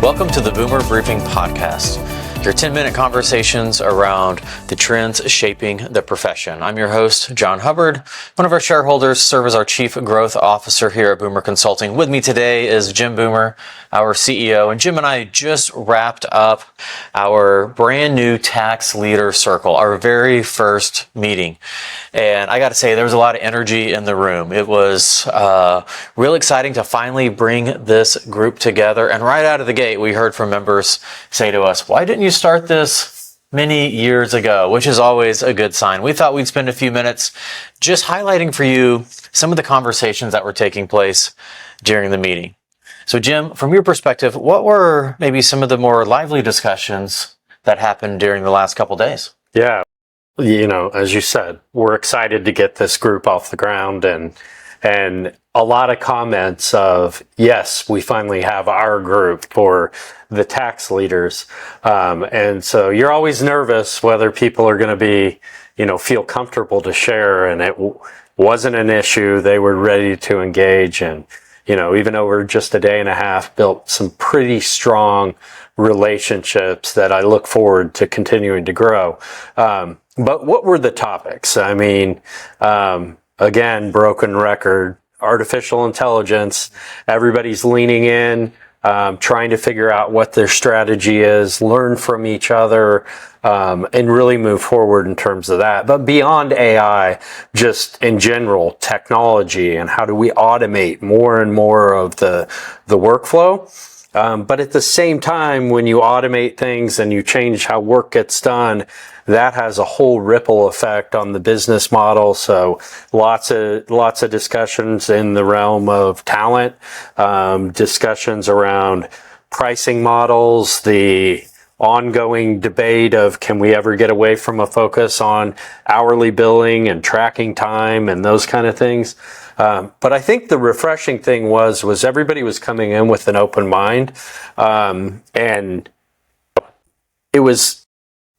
Welcome to the Boomer Briefing Podcast, your 10-minute conversations around the trends shaping the profession. I'm your host, Jon Hubbard. One of our shareholders serves as our Chief Growth Officer here at Boomer Consulting. With me today is Jim Boomer, our CEO, and Jim and I just wrapped up our brand new tax leader circle, our very first meeting. And I got to say, there was a lot of energy in the room. It was real exciting to finally bring this group together. And right out of the gate, we heard from members say to us, why didn't you start this many years ago? Which is always a good sign. We thought we'd spend a few minutes just highlighting for you some of the conversations that were taking place during the meeting. So Jim, from your perspective, what were maybe some of the more lively discussions that happened during the last couple days? Yeah. You know, as you said, we're excited to get this group off the ground and a lot of comments of, yes, we finally have our group for the tax leaders. And so you're always nervous whether people are going to be, feel comfortable to share, and it wasn't an issue. They were ready to engage, and, even over just a day and a half, built some pretty strong relationships that I look forward to continuing to grow. But what were the topics? I mean, again, broken record, artificial intelligence, everybody's leaning in, trying to figure out what their strategy is, learn from each other, and really move forward in terms of that. But beyond AI, just in general, technology and how do we automate more and more of the workflow. But at the same time, when you automate things and you change how work gets done, that has a whole ripple effect on the business model. So lots of discussions in the realm of talent, discussions around pricing models, the ongoing debate of can we ever get away from a focus on hourly billing and tracking time and those kind of things. But I think the refreshing thing was everybody was coming in with an open mind. And it was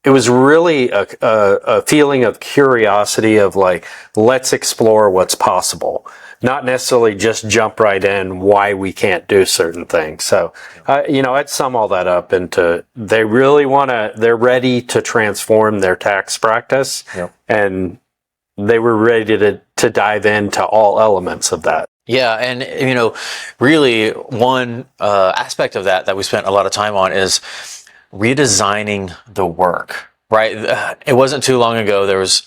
really a feeling of curiosity of like, let's explore what's possible, not necessarily just jump right in why we can't do certain things. So, I'd sum all that up into they're ready to transform their tax practice. Yep. And they were ready to dive into all elements of that. Yeah, and really one aspect of that we spent a lot of time on is redesigning the work, right? It wasn't too long ago, there was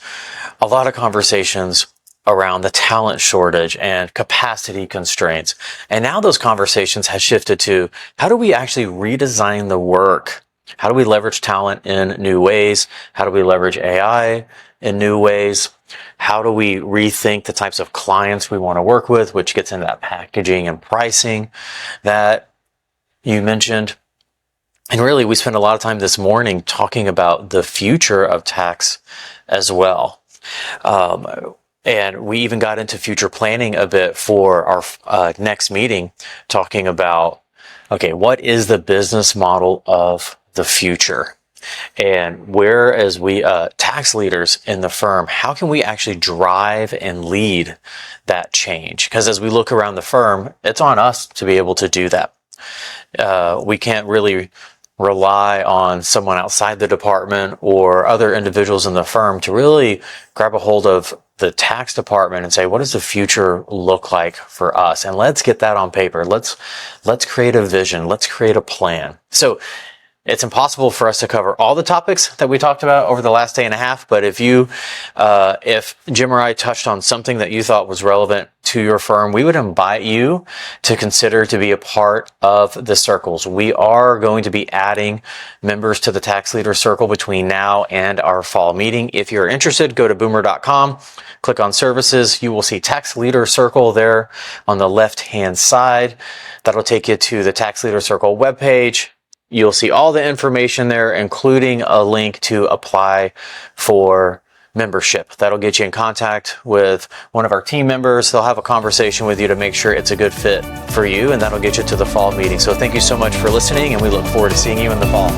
a lot of conversations around the talent shortage and capacity constraints. And now those conversations have shifted to how do we actually redesign the work? How do we leverage talent in new ways? How do we leverage AI in new ways? How do we rethink the types of clients we want to work with, which gets into that packaging and pricing that you mentioned. And really, we spent a lot of time this morning talking about the future of tax as well. And we even got into future planning a bit for our next meeting, talking about, okay, what is the business model of the future? And where, as we tax leaders in the firm, how can we actually drive and lead that change? Because as we look around the firm, it's on us to be able to do that. We can't really rely on someone outside the department or other individuals in the firm to really grab a hold of the tax department and say, what does the future look like for us? And let's get that on paper. Let's create a vision. Let's create a plan. So it's impossible for us to cover all the topics that we talked about over the last day and a half, but if Jim or I touched on something that you thought was relevant to your firm, we would invite you to consider to be a part of the circles. We are going to be adding members to the Tax Leader Circle between now and our fall meeting. If you're interested, go to boomer.com, click on Services. You will see Tax Leader Circle there on the left-hand side. That'll take you to the Tax Leader Circle webpage. You'll see all the information there, including a link to apply for membership. That'll get you in contact with one of our team members. They'll have a conversation with you to make sure it's a good fit for you, and that'll get you to the fall meeting. So thank you so much for listening, and we look forward to seeing you in the fall.